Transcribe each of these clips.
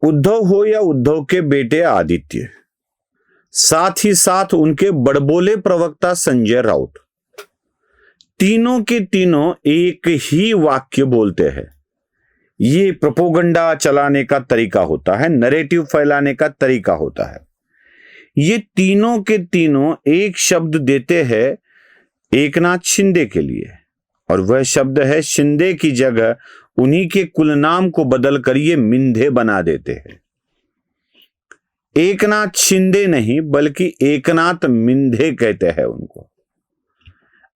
उद्धव हो या उद्धव के बेटे आदित्य, साथ ही साथ उनके बड़बोले प्रवक्ता संजय राउत, तीनों के तीनों एक ही वाक्य बोलते हैं। ये प्रोपोगंडा चलाने का तरीका होता है, नैरेटिव फैलाने का तरीका होता है। ये तीनों के तीनों एक शब्द देते हैं एकनाथ शिंदे के लिए, और वह शब्द है शिंदे की जगह उन्हीं के कुलनाम को बदलकर ये मिंधे बना देते हैं। एकनाथ शिंदे नहीं बल्कि एकनाथ मिंधे कहते हैं उनको।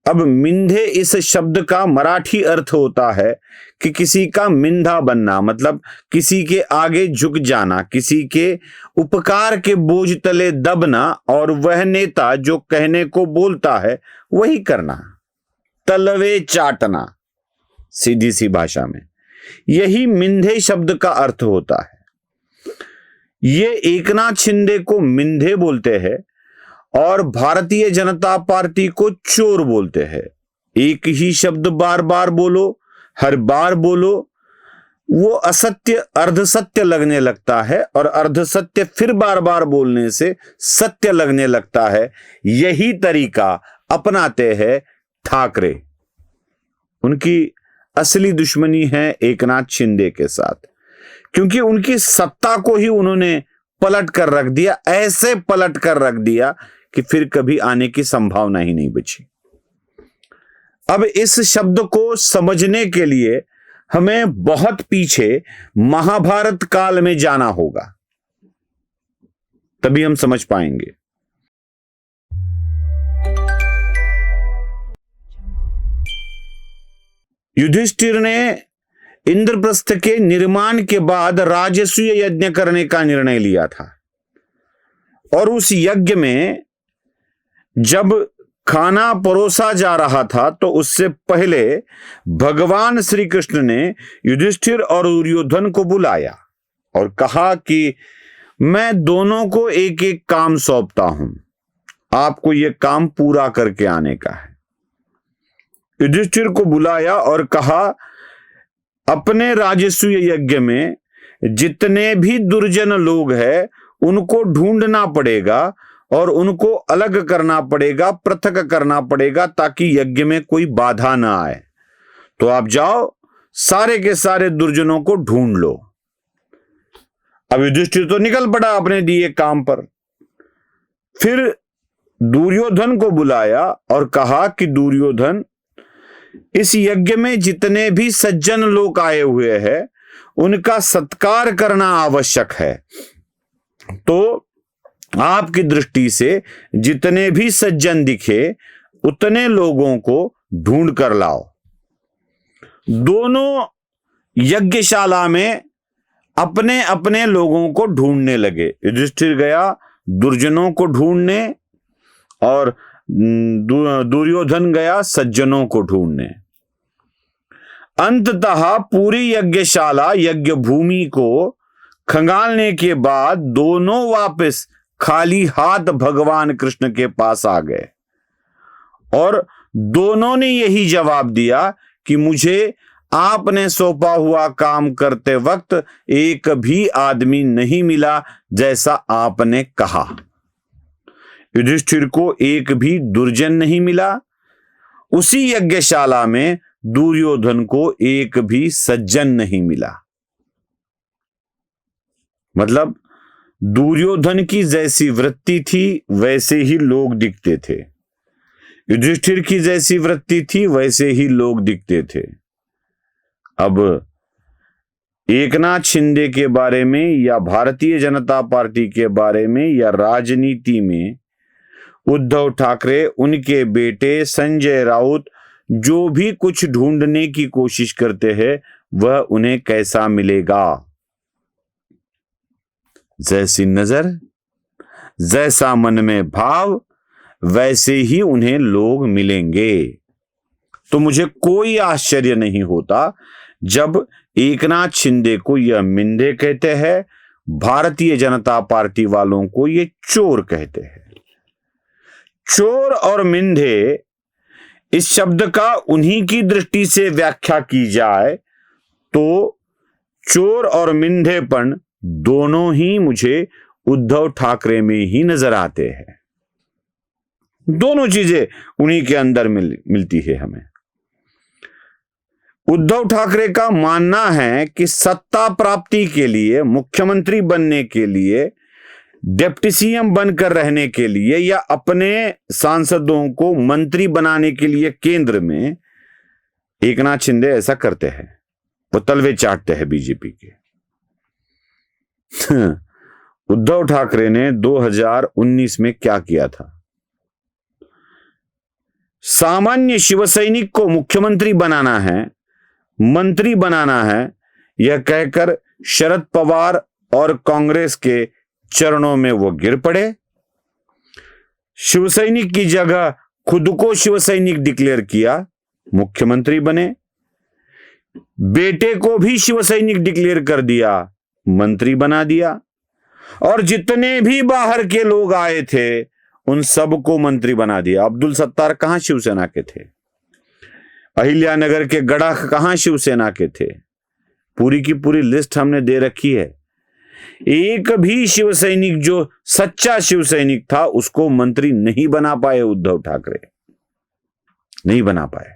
अब मिंधे इस शब्द का मराठी अर्थ होता है कि किसी का मिंधा बनना, मतलब किसी के आगे झुक जाना, किसी के उपकार के बोझ तले दबना, और वह नेता जो कहने को बोलता है वही करना, तलवे चाटना, सीधी सी भाषा में यही मिंधे शब्द का अर्थ होता है। ये एकनाथ शिंदे को मिंधे बोलते हैं और भारतीय जनता पार्टी को चोर बोलते हैं। एक ही शब्द बार बार बोलो, हर बार बोलो, वो असत्य अर्धसत्य लगने लगता है, और अर्धसत्य फिर बार बार बोलने से सत्य लगने लगता है। यही तरीका अपनाते हैं ठाकरे। उनकी असली दुश्मनी है एकनाथ शिंदे के साथ, क्योंकि उनकी सत्ता को ही उन्होंने पलट कर रख दिया, ऐसे पलट कर रख दिया कि फिर कभी आने की संभावना ही नहीं बची। अब इस शब्द को समझने के लिए हमें बहुत पीछे महाभारत काल में जाना होगा, तभी हम समझ पाएंगे। युधिष्ठिर ने इंद्रप्रस्थ के निर्माण के बाद राजसूय यज्ञ करने का निर्णय लिया था, और उस यज्ञ में जब खाना परोसा जा रहा था तो उससे पहले भगवान श्री कृष्ण ने युधिष्ठिर और दुर्योधन को बुलाया और कहा कि मैं दोनों को एक एक काम सौंपता हूं, आपको यह काम पूरा करके आने का है। युधिष्ठिर को बुलाया और कहा, अपने राजसूय यज्ञ में जितने भी दुर्जन लोग हैं उनको ढूंढना पड़ेगा और उनको अलग करना पड़ेगा, पृथक करना पड़ेगा, ताकि यज्ञ में कोई बाधा ना आए। तो आप जाओ, सारे के सारे दुर्जनों को ढूंढ लो। अब युधिष्ठिर तो निकल पड़ा अपने दिए काम पर। फिर दुर्योधन को बुलाया और कहा कि दुर्योधन, इस यज्ञ में जितने भी सज्जन लोग आए हुए हैं उनका सत्कार करना आवश्यक है। तो आपकी दृष्टि से जितने भी सज्जन दिखे उतने लोगों को ढूंढ कर लाओ। दोनों यज्ञशाला में अपने अपने लोगों को ढूंढने लगे। युधिष्ठिर गया दुर्जनों को ढूंढने और दुर्योधन गया सज्जनों को ढूंढने। अंततः पूरी यज्ञशाला यज्ञ भूमि को खंगालने के बाद दोनों वापस खाली हाथ भगवान कृष्ण के पास आ गए और दोनों ने यही जवाब दिया कि मुझे आपने सौंपा हुआ काम करते वक्त एक भी आदमी नहीं मिला जैसा आपने कहा। युधिष्ठिर को एक भी दुर्जन नहीं मिला, उसी यज्ञशाला में दुर्योधन को एक भी सज्जन नहीं मिला। मतलब दुर्योधन की जैसी वृत्ति थी वैसे ही लोग दिखते थे, युधिष्ठिर की जैसी वृत्ति थी वैसे ही लोग दिखते थे। अब एकनाथ शिंदे के बारे में या भारतीय जनता पार्टी के बारे में या राजनीति में उद्धव ठाकरे, उनके बेटे संजय राउत जो भी कुछ ढूंढने की कोशिश करते हैं वह उन्हें कैसा मिलेगा? जैसी नजर, जैसा मन में भाव, वैसे ही उन्हें लोग मिलेंगे। तो मुझे कोई आश्चर्य नहीं होता जब एकनाथ शिंदे को यह मिंधे कहते हैं, भारतीय जनता पार्टी वालों को ये चोर कहते हैं। चोर और मिंधे इस शब्द का उन्हीं की दृष्टि से व्याख्या की जाए तो चोर और मिंधेपन दोनों ही मुझे उद्धव ठाकरे में ही नजर आते हैं। दोनों चीजें उन्हीं के अंदर मिलती है हमें। उद्धव ठाकरे का मानना है कि सत्ता प्राप्ति के लिए, मुख्यमंत्री बनने के लिए, डिप्टी सीएम बनकर रहने के लिए या अपने सांसदों को मंत्री बनाने के लिए केंद्र में एकनाथ शिंदे ऐसा करते हैं, वो तलवे चाटते हैं बीजेपी के। उद्धव ठाकरे ने 2019 में क्या किया था? सामान्य शिवसैनिक को मुख्यमंत्री बनाना है, मंत्री बनाना है, यह कहकर शरद पवार और कांग्रेस के चरणों में वो गिर पड़े। शिवसैनिक की जगह खुद को शिवसैनिक डिक्लेयर किया, मुख्यमंत्री बने। बेटे को भी शिवसैनिक डिक्लेयर कर दिया, मंत्री बना दिया। और जितने भी बाहर के लोग आए थे उन सबको मंत्री बना दिया। अब्दुल सत्तार कहां शिवसेना के थे? अहिल्यानगर के गड़ा कहां शिवसेना के थे? पूरी की पूरी लिस्ट हमने दे रखी है। एक भी शिवसैनिक जो सच्चा शिवसैनिक था उसको मंत्री नहीं बना पाए उद्धव ठाकरे, नहीं बना पाए।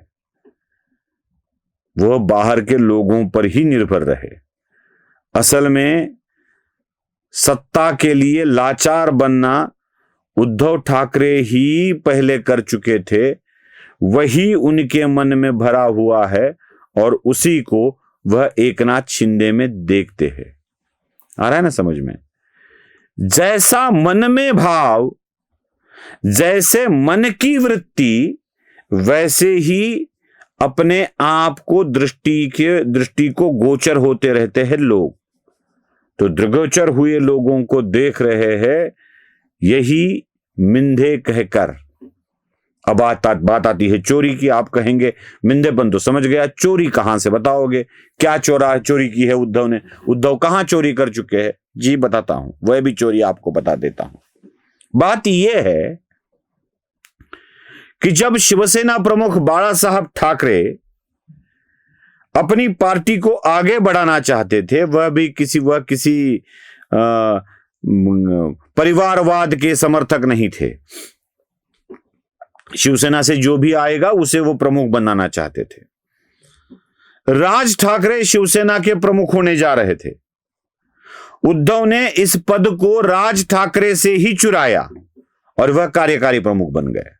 वह बाहर के लोगों पर ही निर्भर रहे। असल में सत्ता के लिए लाचार बनना उद्धव ठाकरे ही पहले कर चुके थे, वही उनके मन में भरा हुआ है और उसी को वह एकनाथ शिंदे में देखते हैं। आ रहा है ना समझ में? जैसा मन में भाव, जैसे मन की वृत्ति, वैसे ही अपने आप को दृष्टि को गोचर होते रहते हैं लोग। तो दृगोचर हुए लोगों को देख रहे हैं, यही मिंधे कहकर। अब बात आती है चोरी की। आप कहेंगे मिंधेपन तो समझ गया, चोरी कहां से बताओगे? क्या चोरी की है उद्धव ने? उद्धव कहां चोरी कर चुके हैं? जी बताता हूं, वह भी चोरी आपको बता देता हूं। बात यह है कि जब शिवसेना प्रमुख बाला साहब ठाकरे अपनी पार्टी को आगे बढ़ाना चाहते थे, वह किसी परिवारवाद के समर्थक नहीं थे। शिवसेना से जो भी आएगा उसे वो प्रमुख बनाना चाहते थे। राज ठाकरे शिवसेना के प्रमुख होने जा रहे थे। उद्धव ने इस पद को राज ठाकरे से ही चुराया और वह कार्यकारी प्रमुख बन गए।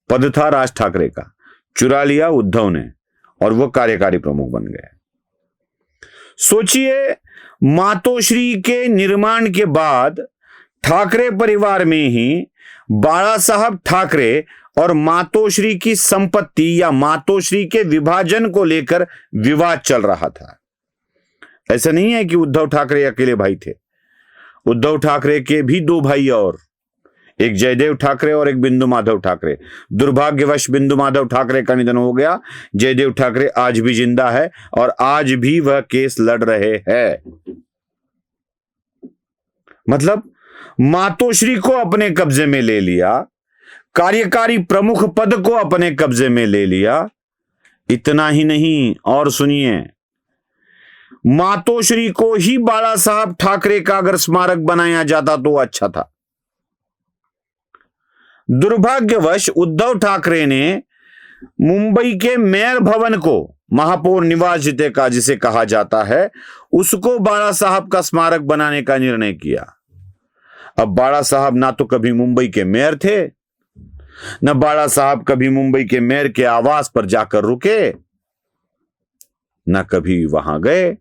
पद था राज ठाकरे का, चुरा लिया उद्धव ने और वह कार्यकारी प्रमुख बन गए। सोचिए, मातोश्री के निर्माण के बाद ठाकरे परिवार में ही बाला साहब ठाकरे और मातोश्री की संपत्ति या मातोश्री के विभाजन को लेकर विवाद चल रहा था। ऐसा नहीं है कि उद्धव ठाकरे अकेले भाई थे। उद्धव ठाकरे के भी दो भाई और, एक जयदेव ठाकरे और एक बिंदु माधव ठाकरे। दुर्भाग्यवश बिंदु माधव ठाकरे का निधन हो गया। जयदेव ठाकरे आज भी जिंदा है और आज भी वह केस लड़ रहे हैं। मतलब मातोश्री को अपने कब्जे में ले लिया, कार्यकारी प्रमुख पद को अपने कब्जे में ले लिया। इतना ही नहीं, और सुनिए, मातोश्री को ही बाला साहब ठाकरे का अगर स्मारक बनाया जाता तो अच्छा था। दुर्भाग्यवश उद्धव ठाकरे ने मुंबई के मेयर भवन को, महापौर निवास जिसे कहा जाता है, उसको बाला साहब का स्मारक बनाने का निर्णय किया। अब बाला साहब ना तो कभी मुंबई के मेयर थे, न बाला साहब कभी मुंबई के मेयर के आवास पर जाकर रुके, न कभी वहां गए।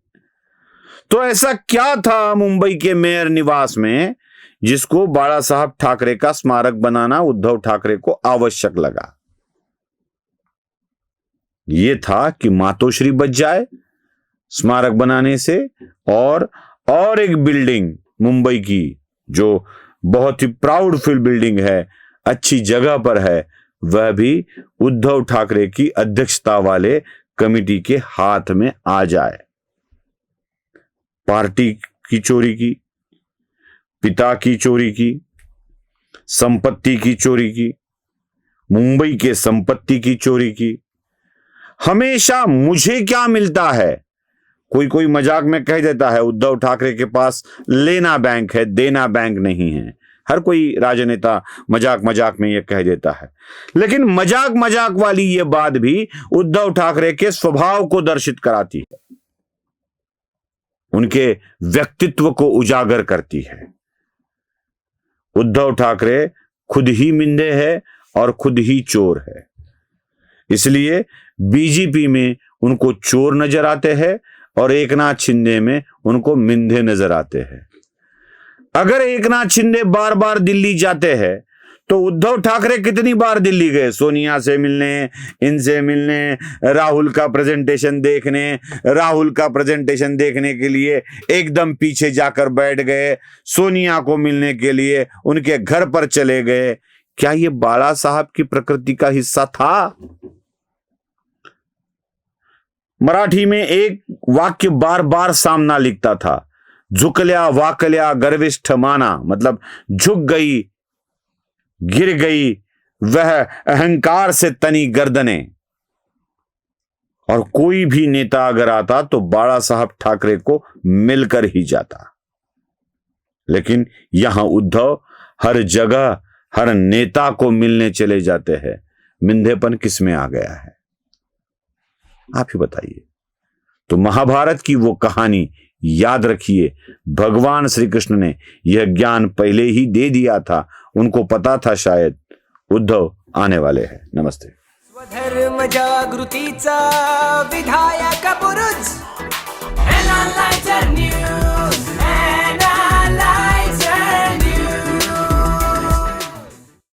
तो ऐसा क्या था मुंबई के मेयर निवास में जिसको बाला साहब ठाकरे का स्मारक बनाना उद्धव ठाकरे को आवश्यक लगा? यह था कि मातोश्री बच जाए स्मारक बनाने से, और एक बिल्डिंग मुंबई की जो बहुत ही प्राउडफुल बिल्डिंग है, अच्छी जगह पर है, वह भी उद्धव ठाकरे की अध्यक्षता वाले कमिटी के हाथ में आ जाए। पार्टी की चोरी की, पिता की चोरी की, संपत्ति की चोरी की, मुंबई के संपत्ति की चोरी की। हमेशा मुझे क्या मिलता है, कोई कोई मजाक में कह देता है उद्धव ठाकरे के पास लेना बैंक है, देना बैंक नहीं है। हर कोई राजनेता मजाक मजाक में यह कह देता है, लेकिन मजाक मजाक वाली यह बात भी उद्धव ठाकरे के स्वभाव को दर्शित कराती है, उनके व्यक्तित्व को उजागर करती है। उद्धव ठाकरे खुद ही मिंधे है और खुद ही चोर है, इसलिए बीजेपी में उनको चोर नजर आते हैं और एकनाथ शिंदे में उनको मिंधे नजर आते हैं। अगर एकनाथ शिंदे बार बार दिल्ली जाते हैं तो उद्धव ठाकरे कितनी बार दिल्ली गए? सोनिया से मिलने, इनसे मिलने, राहुल का प्रेजेंटेशन देखने के लिए एकदम पीछे जाकर बैठ गए, सोनिया को मिलने के लिए उनके घर पर चले गए। क्या ये बाला साहब की प्रकृति का हिस्सा था? मराठी में एक वाक्य बार बार सामना लिखता था, झुकल्या वाकल्या गर्विष्ठ माना, मतलब झुक गई, गिर गई वह अहंकार से तनी गर्दने। और कोई भी नेता अगर आता तो बाला साहब ठाकरे को मिलकर ही जाता, लेकिन यहां उद्धव हर जगह हर नेता को मिलने चले जाते हैं। मिंधेपन किसमें आ गया है, आप ही बताइए। तो महाभारत की वो कहानी याद रखिए, भगवान श्री कृष्ण ने यह ज्ञान पहले ही दे दिया था, उनको पता था शायद उद्धव आने वाले हैं। नमस्ते। स्वधर्म जागृतीचा विधायक बुरुज, NLighter News।